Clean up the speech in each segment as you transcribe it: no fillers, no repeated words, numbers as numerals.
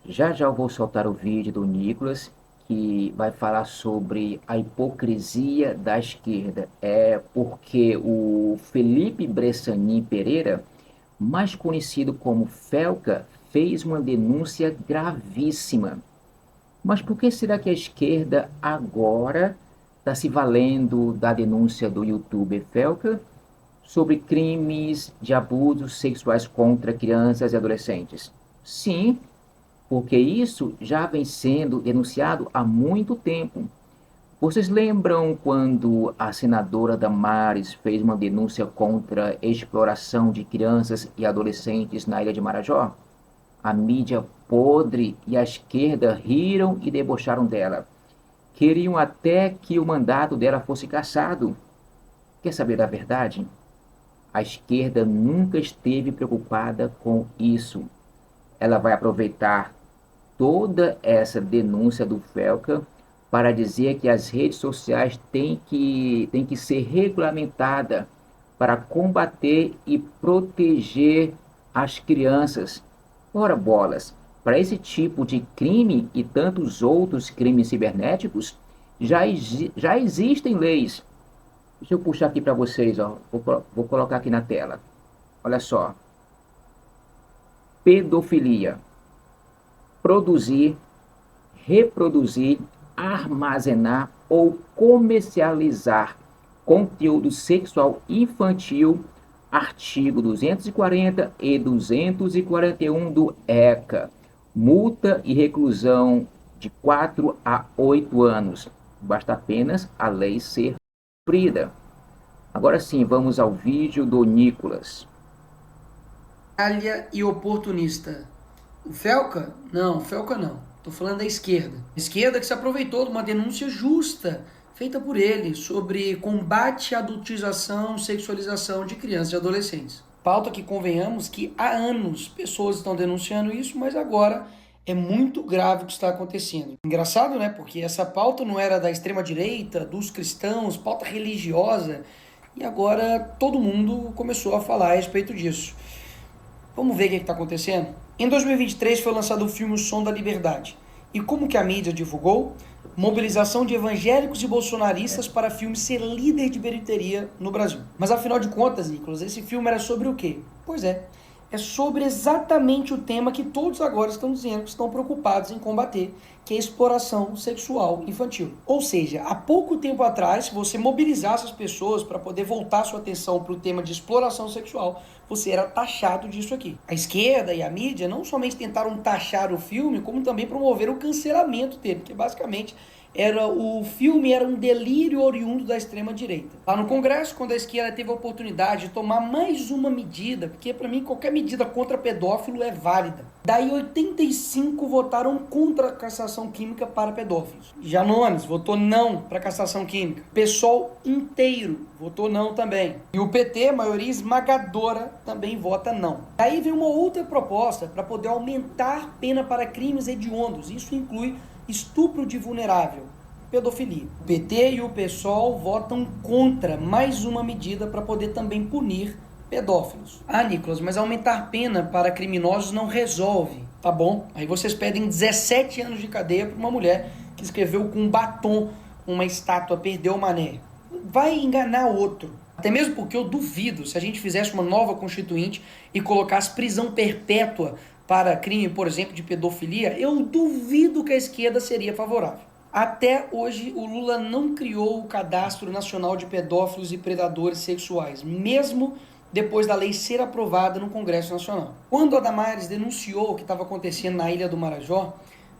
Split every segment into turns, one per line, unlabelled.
Já já eu vou soltar o vídeo do Nicolas, que vai falar sobre a hipocrisia da esquerda. É porque o Felipe Bressanin Pereira, mais conhecido como Felca, fez uma denúncia gravíssima. Mas por que será que a esquerda agora está se valendo da denúncia do youtuber Felca sobre crimes de abusos sexuais contra crianças e adolescentes? Sim, porque isso já vem sendo denunciado há muito tempo. Vocês lembram quando a senadora Damares fez uma denúncia contra a exploração de crianças e adolescentes na ilha de Marajó? A mídia podre e a esquerda riram e debocharam dela. Queriam até que o mandato dela fosse cassado. Quer saber da verdade? A esquerda nunca esteve preocupada com isso. Ela vai aproveitar toda essa denúncia do Felca para dizer que as redes sociais têm que ser regulamentadas para combater e proteger as crianças. Ora bolas, para esse tipo de crime e tantos outros crimes cibernéticos, já existem leis. Deixa eu puxar aqui para vocês, ó. Vou colocar aqui na tela. Olha só. Pedofilia. Produzir, reproduzir, armazenar ou comercializar conteúdo sexual infantil, artigo 240 e 241 do ECA. Multa e reclusão de 4 a 8 anos. Basta apenas a lei ser cumprida. Agora sim, vamos ao vídeo do Nicolas.
Falha e oportunista. O Felca? Não, o Felca não. Tô falando da esquerda. A esquerda que se aproveitou de uma denúncia justa feita por ele sobre combate à adultização, sexualização de crianças e adolescentes. Pauta que convenhamos que há anos pessoas estão denunciando isso, mas agora é muito grave o que está acontecendo. Engraçado, né? Porque essa pauta não era da extrema direita, dos cristãos, pauta religiosa, e agora todo mundo começou a falar a respeito disso. Vamos ver o que está acontecendo? Em 2023 foi lançado o filme O Som da Liberdade. E como que a mídia divulgou? Mobilização de evangélicos e bolsonaristas para filme ser líder de bilheteria no Brasil. Mas afinal de contas, Nicolas, esse filme era sobre o quê? Pois é sobre exatamente o tema que todos agora estão dizendo que estão preocupados em combater, que é a exploração sexual infantil. Ou seja, há pouco tempo atrás, se você mobilizasse as pessoas para poder voltar sua atenção para o tema de exploração sexual, você era taxado disso aqui. A esquerda e a mídia não somente tentaram taxar o filme, como também promoveram o cancelamento dele, que basicamente o filme era um delírio oriundo da extrema-direita. Lá no Congresso, quando a esquerda teve a oportunidade de tomar mais uma medida, porque para mim qualquer medida contra pedófilo é válida. Daí 85 votaram contra a cassação química para pedófilos. Janones votou não para a cassação química. O PSOL inteiro votou não também. E o PT, maioria esmagadora, também vota não. Daí vem uma outra proposta para poder aumentar a pena para crimes hediondos. Isso inclui estupro de vulnerável, pedofilia. O PT e o PSOL votam contra mais uma medida para poder também punir pedófilos. Ah, Nicolas, mas aumentar pena para criminosos não resolve. Tá bom. Aí vocês pedem 17 anos de cadeia para uma mulher que escreveu com um batom uma estátua Perdeu o Mané. Vai enganar outro. Até mesmo porque eu duvido, se a gente fizesse uma nova constituinte e colocasse prisão perpétua para crime, por exemplo, de pedofilia, eu duvido que a esquerda seria favorável. Até hoje, o Lula não criou o Cadastro Nacional de Pedófilos e Predadores Sexuais, mesmo depois da lei ser aprovada no Congresso Nacional. Quando a Damares denunciou o que estava acontecendo na Ilha do Marajó,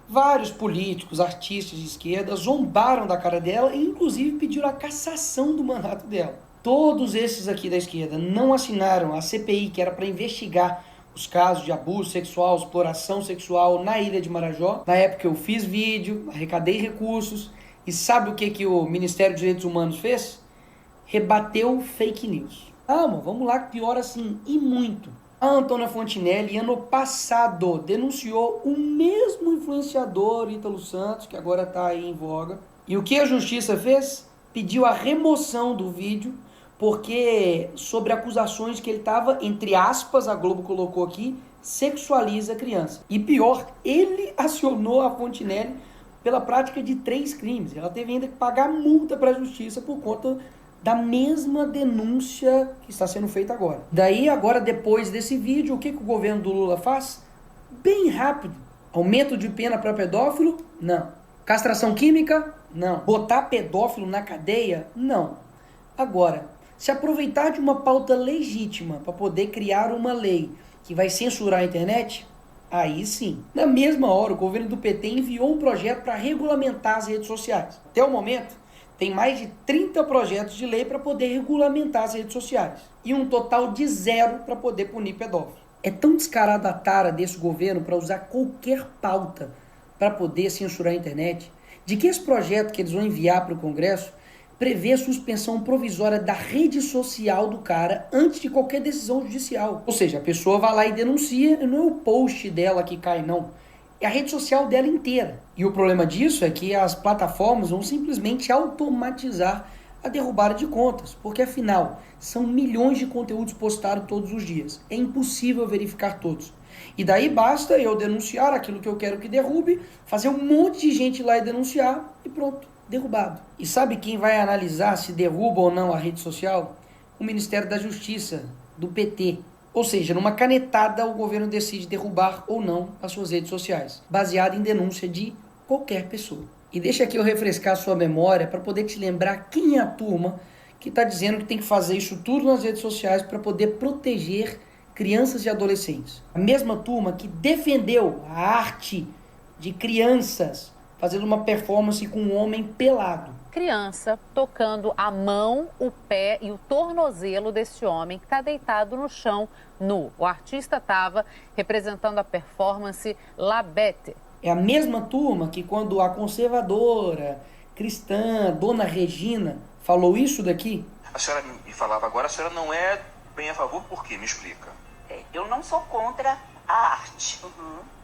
vários políticos, artistas de esquerda zombaram da cara dela e inclusive pediram a cassação do mandato dela. Todos esses aqui da esquerda não assinaram a CPI, que era para investigar os casos de abuso sexual, exploração sexual na Ilha de Marajó. Na época eu fiz vídeo, arrecadei recursos, e sabe o que o Ministério dos Direitos Humanos fez? Rebateu fake news. Calma, vamos lá, que pior assim, e muito. A Antônia Fontinelli, ano passado, denunciou o mesmo influenciador Ítalo Santos, que agora está aí em voga. E o que a justiça fez? Pediu a remoção do vídeo, porque sobre acusações que ele estava, entre aspas, a Globo colocou aqui, sexualiza a criança. E pior, ele acionou a Fontenelle pela prática de 3 crimes. Ela teve ainda que pagar multa para a justiça por conta da mesma denúncia que está sendo feita agora. Daí, agora, depois desse vídeo, o que o governo do Lula faz? Bem rápido. Aumento de pena para pedófilo? Não. Castração química? Não. Botar pedófilo na cadeia? Não. Agora, se aproveitar de uma pauta legítima para poder criar uma lei que vai censurar a internet, aí sim. Na mesma hora, o governo do PT enviou um projeto para regulamentar as redes sociais. Até o momento, tem mais de 30 projetos de lei para poder regulamentar as redes sociais. E um total de 0 para poder punir pedófilo. É tão descarada a tara desse governo para usar qualquer pauta para poder censurar a internet, de que esse projeto que eles vão enviar para o Congresso prevê a suspensão provisória da rede social do cara antes de qualquer decisão judicial. Ou seja, a pessoa vai lá e denuncia, e não é o post dela que cai, não. É a rede social dela inteira. E o problema disso é que as plataformas vão simplesmente automatizar a derrubada de contas, porque afinal, são milhões de conteúdos postados todos os dias. É impossível verificar todos. E daí basta eu denunciar aquilo que eu quero que derrube, fazer um monte de gente ir lá e denunciar e pronto, derrubado. E sabe quem vai analisar se derruba ou não a rede social? O Ministério da Justiça, do PT. Ou seja, numa canetada o governo decide derrubar ou não as suas redes sociais, baseado em denúncia de qualquer pessoa. E deixa aqui eu refrescar a sua memória para poder te lembrar quem é a turma que está dizendo que tem que fazer isso tudo nas redes sociais para poder proteger crianças e adolescentes. A mesma turma que defendeu a arte de crianças fazendo uma performance com um homem pelado.
Criança tocando a mão, o pé e o tornozelo desse homem que está deitado no chão nu. O artista estava representando a performance La Bête.
É a mesma turma que quando a conservadora, cristã, Dona Regina, falou isso daqui.
A senhora me falava agora, a senhora não é bem a favor, por quê? Me explica.
Eu não sou contra a arte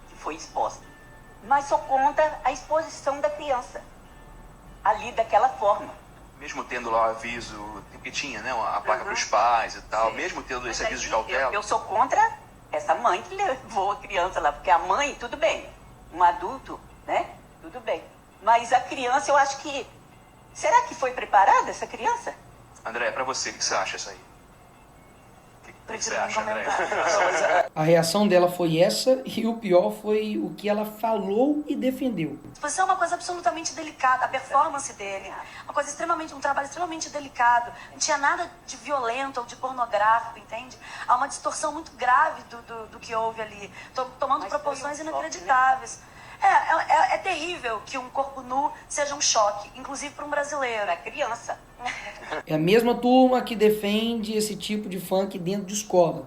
que foi exposta, mas sou contra a exposição da criança ali daquela forma.
Mesmo tendo lá o aviso, que tinha, né, a placa para os pais e tal, mesmo tendo esse aviso de cautela.
Eu sou contra essa mãe que levou a criança lá, porque a mãe, tudo bem, um adulto, né, tudo bem. Mas a criança, eu acho que... Será que foi preparada essa criança?
André, para você, o que você acha isso aí? O que você acha, André?
A reação dela foi essa e o pior foi o que ela falou e defendeu.
A exposição é uma coisa absolutamente delicada, a performance dele, um trabalho extremamente delicado. Não tinha nada de violento ou de pornográfico, entende? Há uma distorção muito grave do que houve ali, tomando proporções inacreditáveis. É terrível que um corpo nu seja um choque, inclusive para um brasileiro.
É criança.
É a mesma turma que defende esse tipo de funk dentro de escola.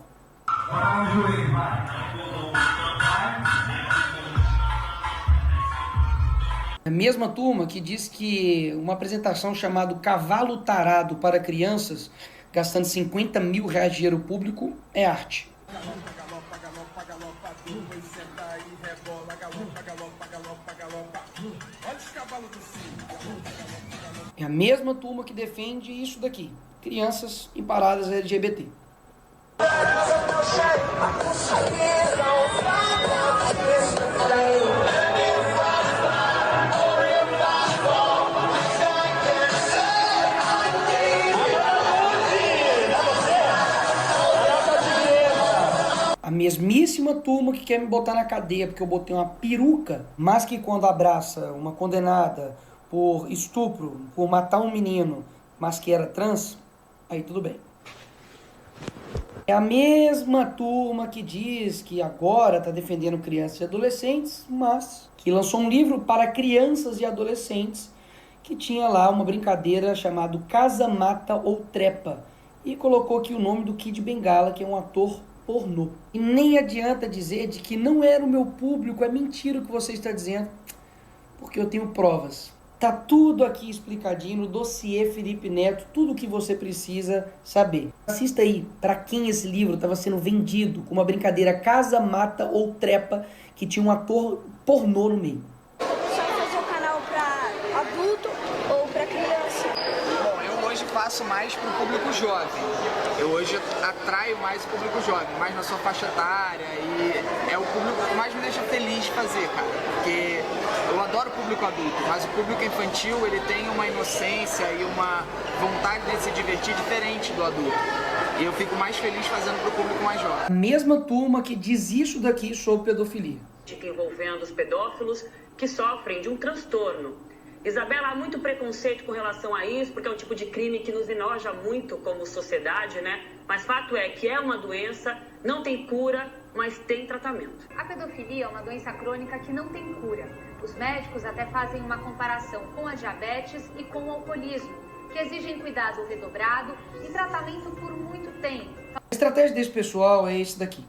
É a mesma turma que diz que uma apresentação chamada Cavalo Tarado para crianças, gastando 50 mil reais de dinheiro público, é arte. É a mesma turma que defende isso daqui, crianças em paradas LGBT. A mesmíssima turma que quer me botar na cadeia porque eu botei uma peruca, mas que quando abraça uma condenada por estupro, por matar um menino, mas que era trans, aí tudo bem. É a mesma turma que diz que agora está defendendo crianças e adolescentes, mas que lançou um livro para crianças e adolescentes que tinha lá uma brincadeira chamada Casa, Mata ou Trepa e colocou aqui o nome do Kid Bengala, que é um ator pornô. E nem adianta dizer de que não era o meu público, é mentira o que você está dizendo, porque eu tenho provas. Tá tudo aqui explicadinho no dossiê Felipe Neto, tudo o que você precisa saber. Assista aí para quem esse livro estava sendo vendido com uma brincadeira Casa, Mata ou Trepa que tinha um ator pornô no meio.
Só fazer o canal para adulto ou para criança?
Bom, eu hoje
faço mais para o público jovem. Eu hoje atraio mais o público jovem, mais na sua faixa etária, e é o público que mais me deixa feliz de fazer, cara. Porque eu adoro o público adulto, mas o público infantil, ele tem uma inocência e uma vontade de se divertir diferente do adulto. E eu fico mais feliz fazendo para o público mais jovem.
A mesma turma que diz isso daqui sobre pedofilia.
Envolvendo os pedófilos que sofrem de um transtorno. Isabela, há muito preconceito com relação a isso, porque é um tipo de crime que nos enoja muito como sociedade, né? Mas fato é que é uma doença, não tem cura, mas tem tratamento.
A pedofilia é uma doença crônica que não tem cura. Os médicos até fazem uma comparação com a diabetes e com o alcoolismo, que exigem cuidado redobrado e tratamento por muito tempo.
A estratégia desse pessoal é esse daqui.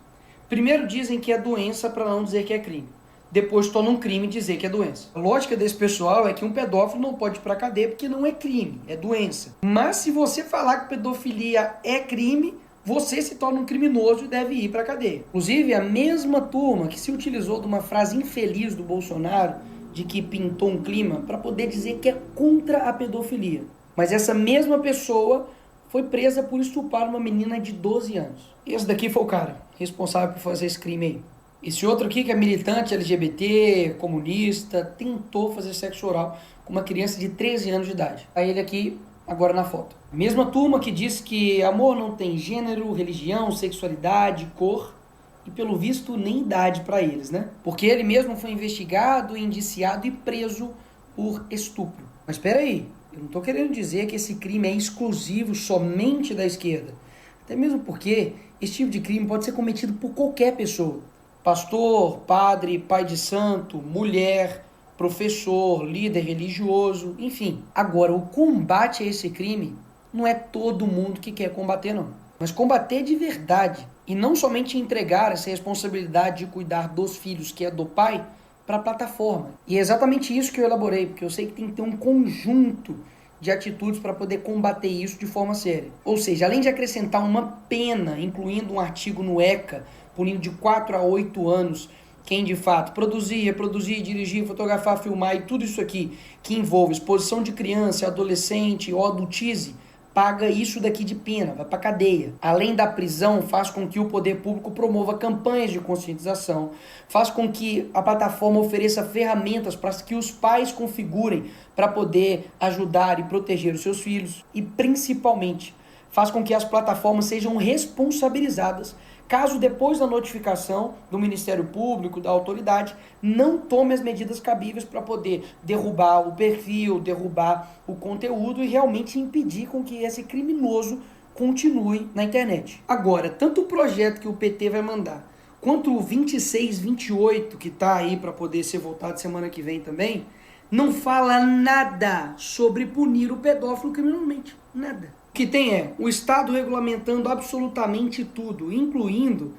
Primeiro dizem que é doença para não dizer que é crime. Depois tornam um crime dizer que é doença. A lógica desse pessoal é que um pedófilo não pode ir para cadeia porque não é crime, é doença. Mas se você falar que pedofilia é crime, você se torna um criminoso e deve ir para cadeia. Inclusive, a mesma turma que se utilizou de uma frase infeliz do Bolsonaro, de que pintou um clima, para poder dizer que é contra a pedofilia. Mas essa mesma pessoa foi presa por estuprar uma menina de 12 anos. Esse daqui foi o cara responsável por fazer esse crime aí. Esse outro aqui, que é militante LGBT, comunista, tentou fazer sexo oral com uma criança de 13 anos de idade. Aí ele aqui, agora na foto. Mesma turma que diz que amor não tem gênero, religião, sexualidade, cor e, pelo visto, nem idade para eles, né? Porque ele mesmo foi investigado, indiciado e preso por estupro. Mas espera aí, eu não estou querendo dizer que esse crime é exclusivo somente da esquerda. Até mesmo porque esse tipo de crime pode ser cometido por qualquer pessoa. Pastor, padre, pai de santo, mulher, professor, líder religioso, enfim. Agora, o combate a esse crime não é todo mundo que quer combater, não. Mas combater de verdade e não somente entregar essa responsabilidade de cuidar dos filhos, que é do pai, para a plataforma. E é exatamente isso que eu elaborei, porque eu sei que tem que ter um conjunto de atitudes para poder combater isso de forma séria. Ou seja, além de acrescentar uma pena, incluindo um artigo no ECA, punindo de 4 a 8 anos quem de fato produzir, reproduzir, dirigir, fotografar, filmar e tudo isso aqui que envolve exposição de criança, adolescente ou adultize, paga isso daqui de pena, vai para cadeia. Além da prisão, faz com que o poder público promova campanhas de conscientização, faz com que a plataforma ofereça ferramentas para que os pais configurem para poder ajudar e proteger os seus filhos e, principalmente, faz com que as plataformas sejam responsabilizadas caso depois da notificação do Ministério Público, da autoridade, não tome as medidas cabíveis para poder derrubar o perfil, derrubar o conteúdo e realmente impedir com que esse criminoso continue na internet. Agora, tanto o projeto que o PT vai mandar, quanto o 2628, que está aí para poder ser votado semana que vem também, não fala nada sobre punir o pedófilo criminalmente. Nada. O que tem é o Estado regulamentando absolutamente tudo, incluindo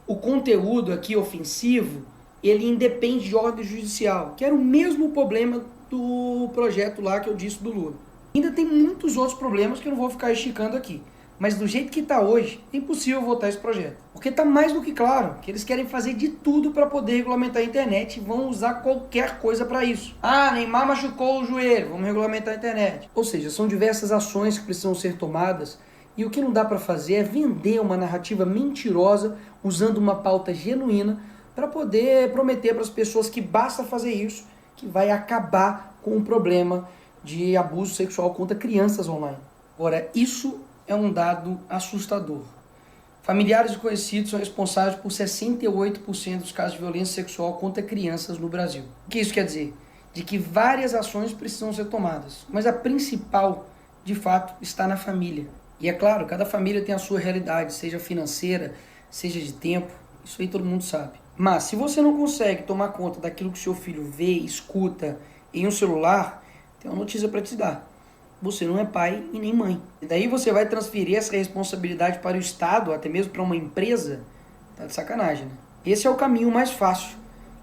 o conteúdo aqui ofensivo, ele independe de ordem judicial, que era o mesmo problema do projeto lá que eu disse do Lula. Ainda tem muitos outros problemas que eu não vou ficar esticando aqui. Mas do jeito que está hoje, é impossível votar esse projeto. Porque está mais do que claro que eles querem fazer de tudo para poder regulamentar a internet e vão usar qualquer coisa para isso. Ah, Neymar machucou o joelho, vamos regulamentar a internet. Ou seja, são diversas ações que precisam ser tomadas e o que não dá para fazer é vender uma narrativa mentirosa usando uma pauta genuína para poder prometer para as pessoas que basta fazer isso, que vai acabar com o problema de abuso sexual contra crianças online. Agora, isso é um dado assustador. Familiares e conhecidos são responsáveis por 68% dos casos de violência sexual contra crianças no Brasil. O que isso quer dizer? De que várias ações precisam ser tomadas, mas a principal, de fato, está na família. E é claro, cada família tem a sua realidade, seja financeira, seja de tempo, isso aí todo mundo sabe. Mas se você não consegue tomar conta daquilo que seu filho vê, escuta em um celular, tem uma notícia para te dar. Você não é pai e nem mãe. E daí você vai transferir essa responsabilidade para o Estado, até mesmo para uma empresa, tá de sacanagem, né? Esse é o caminho mais fácil,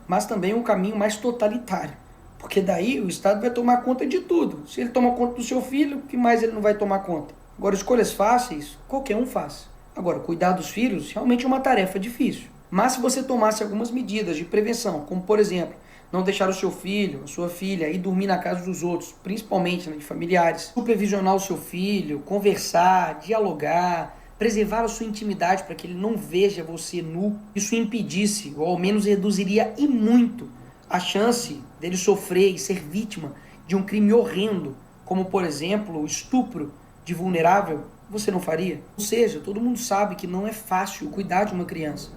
mas também o caminho mais totalitário. Porque daí o Estado vai tomar conta de tudo. Se ele toma conta do seu filho, o que mais ele não vai tomar conta? Agora, escolhas fáceis, qualquer um faz. Agora, cuidar dos filhos realmente é uma tarefa difícil. Mas se você tomasse algumas medidas de prevenção, como por exemplo, não deixar o seu filho, a sua filha, ir dormir na casa dos outros, principalmente, né, de familiares. Supervisionar o seu filho, conversar, dialogar, preservar a sua intimidade para que ele não veja você nu. Isso impedisse, ou ao menos reduziria e muito, a chance dele sofrer e ser vítima de um crime horrendo, como, por exemplo, o estupro de vulnerável. Você não faria? Ou seja, todo mundo sabe que não é fácil cuidar de uma criança,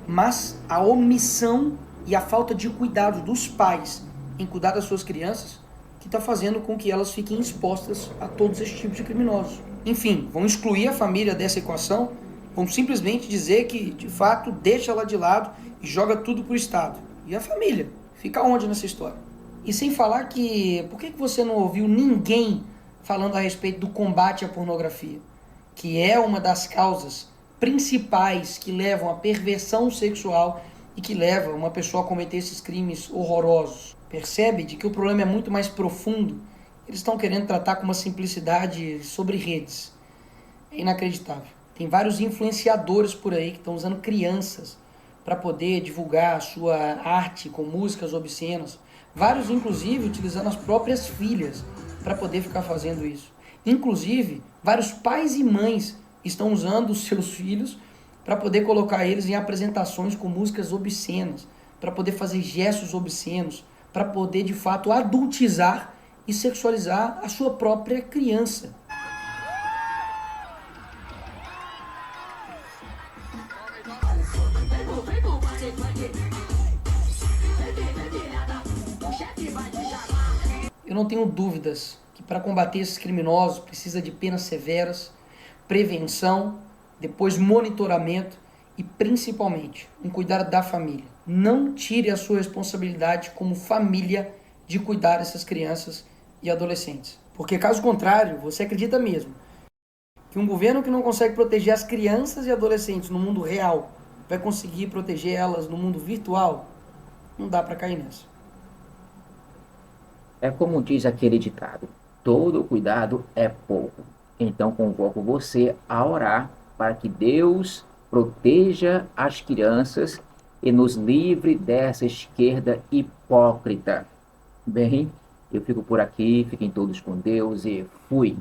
mas a omissão e a falta de cuidado dos pais em cuidar das suas crianças que está fazendo com que elas fiquem expostas a todos esses tipos de criminosos. Enfim, vão excluir a família dessa equação, vão simplesmente dizer que, de fato, deixa ela de lado e joga tudo pro Estado. E a família? Fica onde nessa história? E sem falar que, por que você não ouviu ninguém falando a respeito do combate à pornografia, que é uma das causas principais que levam à perversão sexual e que leva uma pessoa a cometer esses crimes horrorosos? Percebe de que o problema é muito mais profundo? Eles estão querendo tratar com uma simplicidade sobre redes. É inacreditável. Tem vários influenciadores por aí que estão usando crianças para poder divulgar a sua arte com músicas obscenas. Vários, inclusive, utilizando as próprias filhas para poder ficar fazendo isso. Inclusive, vários pais e mães estão usando os seus filhos para poder colocar eles em apresentações com músicas obscenas, para poder fazer gestos obscenos, para poder, de fato, adultizar e sexualizar a sua própria criança. Eu não tenho dúvidas que para combater esses criminosos precisa de penas severas, prevenção, depois monitoramento e principalmente um cuidado da família. Não tire a sua responsabilidade como família de cuidar dessas crianças e adolescentes. Porque caso contrário, você acredita mesmo que um governo que não consegue proteger as crianças e adolescentes no mundo real vai conseguir proteger elas no mundo virtual? Não dá para cair nessa.
É como diz aquele ditado: todo cuidado é pouco. Então convoco você a orar para que Deus proteja as crianças e nos livre dessa esquerda hipócrita. Bem, eu fico por aqui, fiquem todos com Deus e fui.